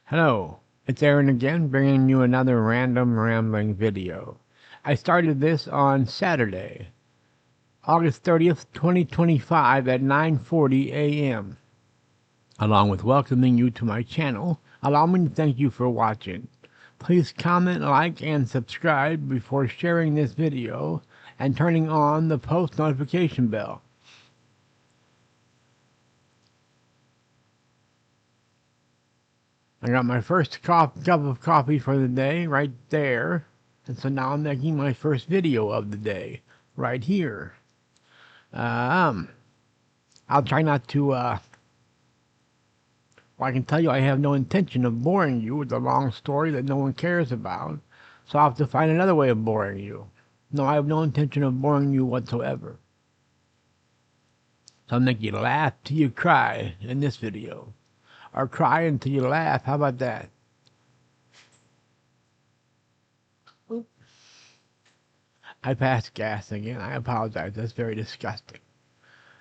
Hello, it's Aaron again, bringing you another random rambling video. I started this on Saturday, August 30th, 2025 at 9:40 a.m. Along with welcoming you to my channel, allow me to thank you for watching. Please comment, like, and subscribe before sharing this video and turning on the post notification bell. I got my first cup of coffee for the day right there. And so now I'm making my first video of the day right here. I'll try not to, well, I can tell you I have no intention of boring you with a long story that no one cares about. So I'll have to find another way of boring you. No, I have no intention of boring you whatsoever. So I'll make you laugh till you cry in this video. Or cry until you laugh. How about that? I passed gas again. I apologize. That's very disgusting.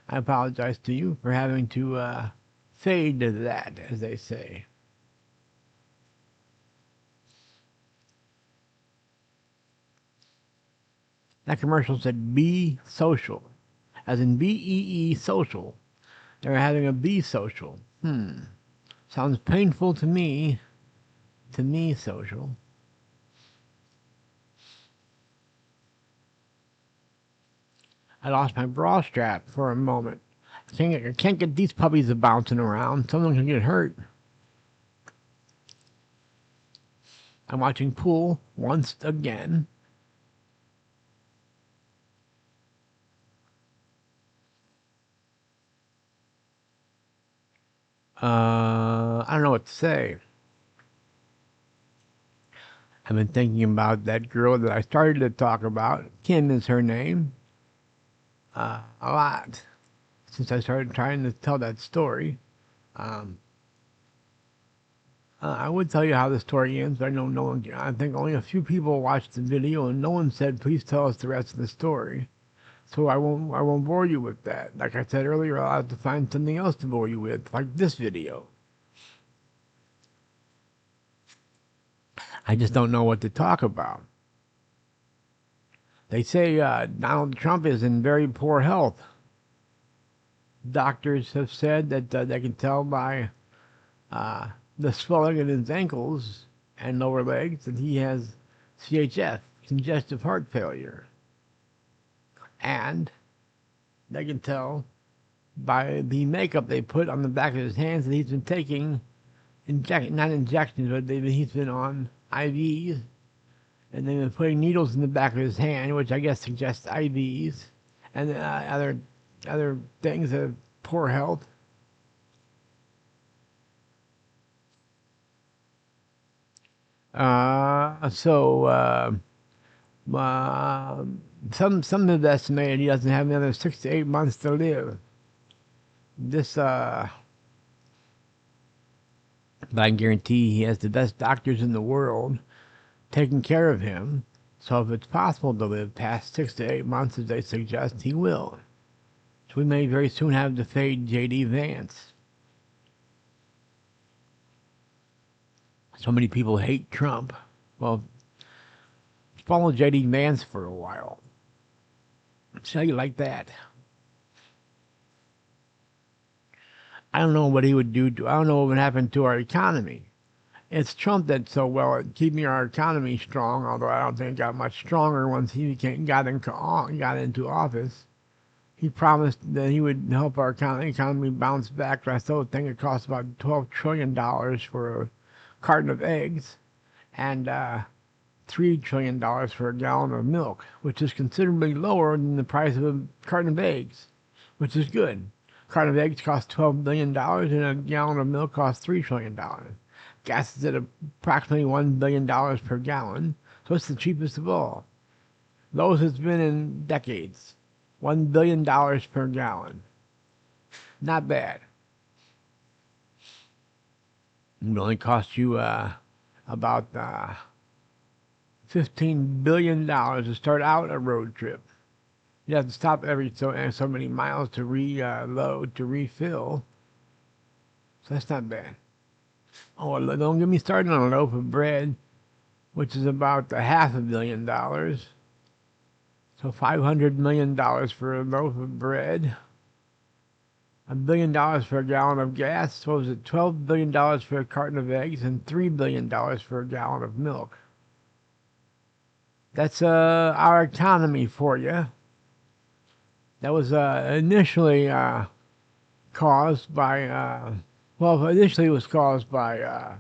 I apologize to you for having to fade to that, as they say. That commercial said be social, as in BEE social. They're having a bee social. Sounds painful to me social. I lost my bra strap for a moment. I can't get these puppies bouncing around. Someone can get hurt. I'm watching pool once again. I don't know what to say. I've been thinking about that girl that I started to talk about. Kim is her name. A lot since I started trying to tell that story. I would tell you how the story ends, but I know no one. I think only a few people watched the video, and no one said, "Please tell us the rest of the story." So I won't bore you with that. Like I said earlier, I'll have to find something else to bore you with, like this video. I just don't know what to talk about. They say Donald Trump is in very poor health. Doctors have said that they can tell by the swelling in his ankles and lower legs that he has CHF, congestive heart failure. And they can tell by the makeup they put on the back of his hands that he's been taking not injections, but he's been on IVs, and they've been putting needles in the back of his hand, which I guess suggests IVs and other things of poor health. Some have estimated he doesn't have another 6 to 8 months to live. But I guarantee he has the best doctors in the world taking care of him. So if it's possible to live past 6 to 8 months, as they suggest, he will. So we may very soon have to fade J.D. Vance. So many people hate Trump. Well, follow J.D. Vance for a while. See how you like that. I don't know what he would do. I don't know what would happen to our economy. It's Trump that's so well at keeping our economy strong, although I don't think it got much stronger once he got into office. He promised that he would help our economy bounce back. I still think it costs about $12 trillion for a carton of eggs and $3 trillion for a gallon of milk, which is considerably lower than the price of a carton of eggs, which is good. A carton of eggs costs $12 billion and a gallon of milk costs $3 trillion. Gas is at approximately $1 billion per gallon, so it's the cheapest of all. Lowest it's been in decades. $1 billion per gallon. Not bad. It would only cost you about $15 billion to start out a road trip. You have to stop every so many miles to reload, to refill. So that's not bad. Oh, don't get me started on a loaf of bread, which is about a $500 million. So $500 million for a loaf of bread. $1 billion for a gallon of gas. So is it $12 billion for a carton of eggs and $3 billion for a gallon of milk? That's our economy for you. That was initially caused by, well, initially it was caused by,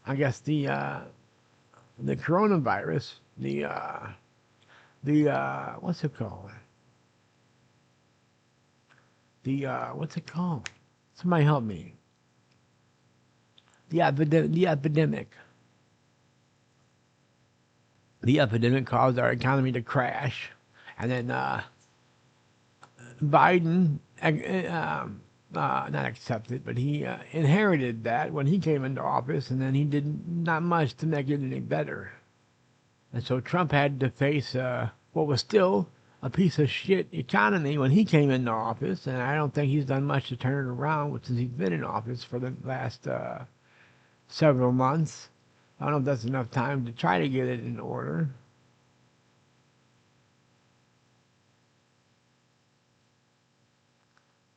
I guess the coronavirus, what's it called? What's it called? Somebody help me. The epidemic. The epidemic caused our economy to crash, and then Biden, not accepted, but he inherited that when he came into office, and then he did not much to make it any better. And so Trump had to face what was still a piece of shit economy when he came into office, and I don't think he's done much to turn it around since he's been in office for the last several months. I don't know if that's enough time to try to get it in order.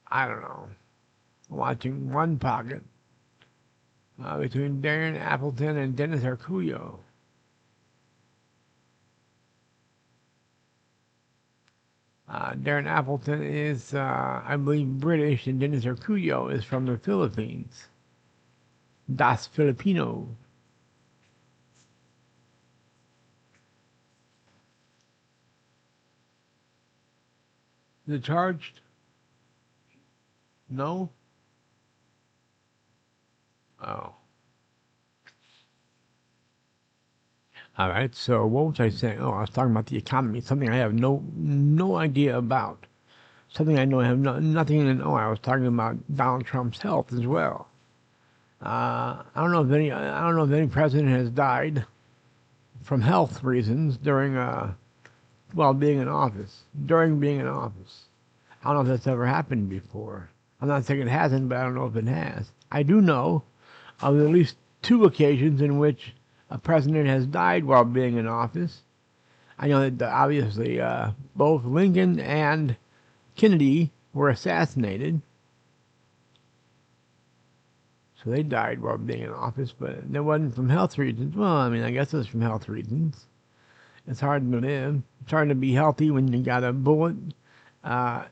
I don't know. Watching One Pocket between Darren Appleton and Dennis Arcuyo. Darren Appleton is, I believe, British, and Dennis Arcuyo is from the Philippines. Das Filipino. Is it charged? No? Oh. All right, so what was I saying? Oh, I was talking about the economy, something I have no idea about. Something I know I have nothing to know. I was talking about Donald Trump's health as well. I don't know if any president has died from health reasons during while being in office. During being in office, I don't know if that's ever happened before. I'm not saying it hasn't, but I don't know if it has. I do know of at least two occasions in which a president has died while being in office. I know that obviously both Lincoln and Kennedy were assassinated. So they died while being in office, but it wasn't from health reasons. Well, I mean, I guess it was from health reasons. It's hard to live. It's hard to be healthy when you got a bullet. Uh,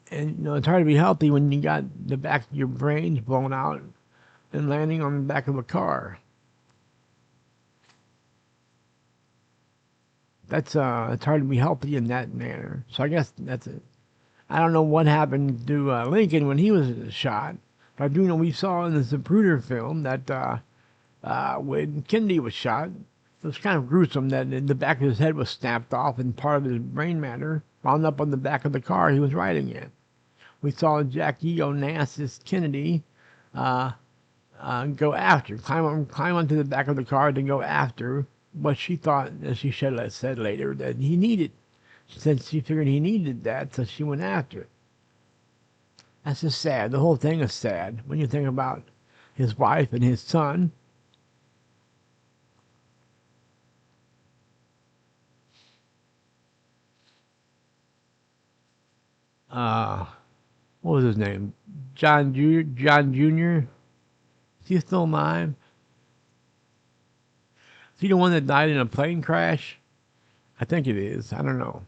and, it's hard to be healthy when you got the back of your brains blown out and landing on the back of a car. It's hard to be healthy in that manner. So I guess that's it. I don't know what happened to Lincoln when he was shot, but I do know we saw in the Zapruder film that when Kennedy was shot, it was kind of gruesome that the back of his head was snapped off and part of his brain matter wound up on the back of the car he was riding in. We saw Jackie Onassis Kennedy climb onto the back of the car to go after what she thought, as she said later, that he needed. She said she figured he needed that, so she went after it. That's just sad. The whole thing is sad when you think about his wife and his son. Uh, what was his name? John Jr. John Jr. Is he still alive? Is he the one that died in a plane crash? I think it is. I don't know.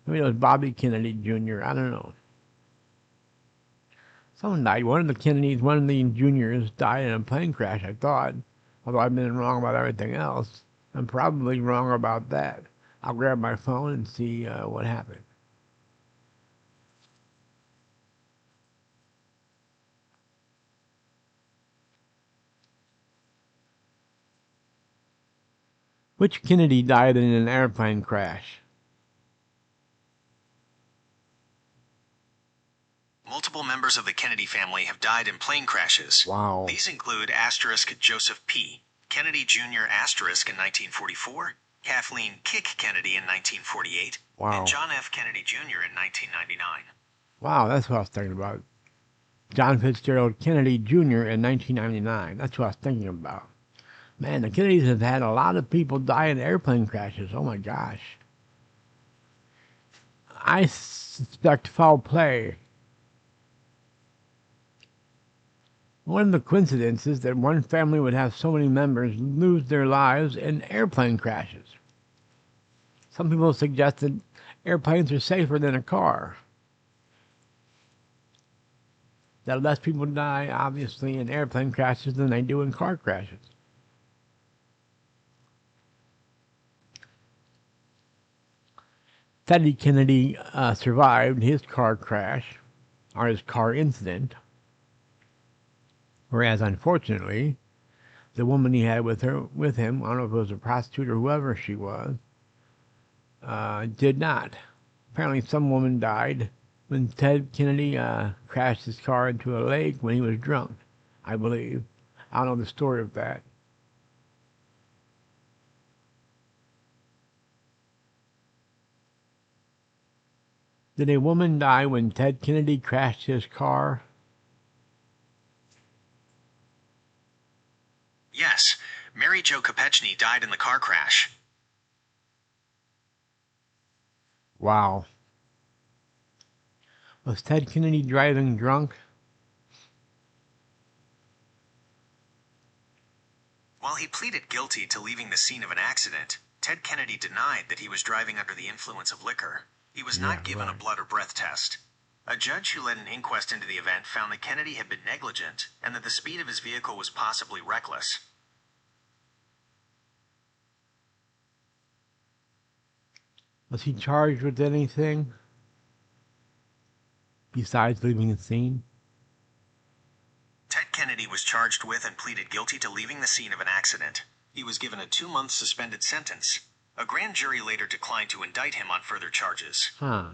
Maybe it was Bobby Kennedy Jr. I don't know. Someone died. One of the Kennedys, one of the juniors died in a plane crash, I thought. Although I've been wrong about everything else. I'm probably wrong about that. I'll grab my phone and see what happened. Which Kennedy died in an airplane crash? Multiple members of the Kennedy family have died in plane crashes. Wow. These include asterisk Joseph P. Kennedy Jr. asterisk in 1944, Kathleen Kick Kennedy in 1948, Wow. and John F. Kennedy Jr. in 1999. Wow, that's what I was thinking about. John Fitzgerald Kennedy Jr. in 1999. That's what I was thinking about. Man, the Kennedys have had a lot of people die in airplane crashes. Oh my gosh. I suspect foul play. One of the coincidences that one family would have so many members lose their lives in airplane crashes. Some people suggest that airplanes are safer than a car. That less people die, obviously, in airplane crashes than they do in car crashes. Teddy Kennedy survived his car crash, or his car incident, whereas unfortunately, the woman he had with him, I don't know if it was a prostitute or whoever she was, did not. Apparently, some woman died when Ted Kennedy crashed his car into a lake when he was drunk, I believe. I don't know the story of that. Did a woman die when Ted Kennedy crashed his car? Yes, Mary Jo Kopechny died in the car crash. Wow. Was Ted Kennedy driving drunk? While he pleaded guilty to leaving the scene of an accident, Ted Kennedy denied that he was driving under the influence of liquor. He was not given a blood or breath test. A judge who led an inquest into the event found that Kennedy had been negligent and that the speed of his vehicle was possibly reckless. Was he charged with anything besides leaving the scene? Ted Kennedy was charged with and pleaded guilty to leaving the scene of an accident. He was given a 2-month suspended sentence. A grand jury later declined to indict him on further charges. Huh.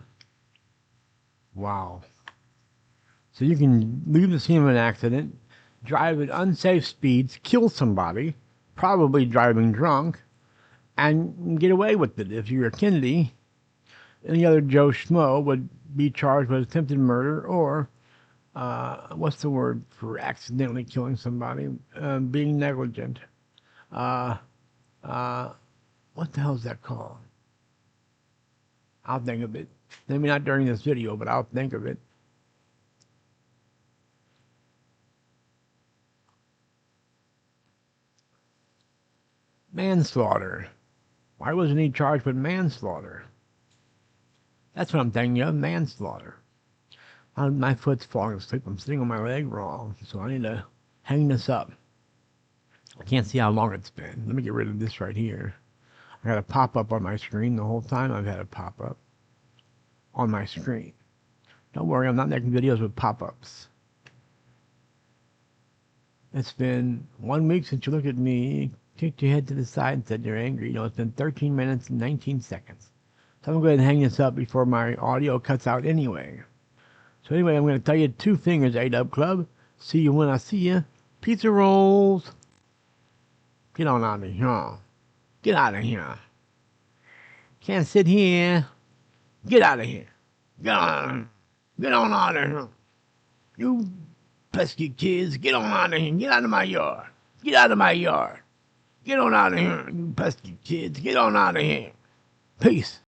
Wow. So you can leave the scene of an accident, drive at unsafe speeds, kill somebody, probably driving drunk, and get away with it. If you're a Kennedy, any other Joe Schmo would be charged with attempted murder or, what's the word for accidentally killing somebody? Being negligent. What the hell is that called? I'll think of it. Maybe not during this video, but I'll think of it. Manslaughter. Why wasn't he charged with manslaughter? That's what I'm thinking of, manslaughter. My foot's falling asleep. I'm sitting on my leg wrong, so I need to hang this up. I can't see how long it's been. Let me get rid of this right here. I got a pop-up on my screen the whole time. I've had a pop-up on my screen. Don't worry, I'm not making videos with pop-ups. It's been 1 week since you looked at me, kicked your head to the side and said you're angry. You know, it's been 13 minutes and 19 seconds. So I'm going to go ahead and hang this up before my audio cuts out anyway. So anyway, I'm going to tell you 2 fingers, A-Dub Club. See you when I see you. Pizza rolls. Get on out of here. Get out of here. Can't sit here. Get out of here. Get on out of here. You pesky kids, get on out of here. Get out of my yard. Get out of my yard. Get on out of here, you pesky kids. Get on out of here. Peace.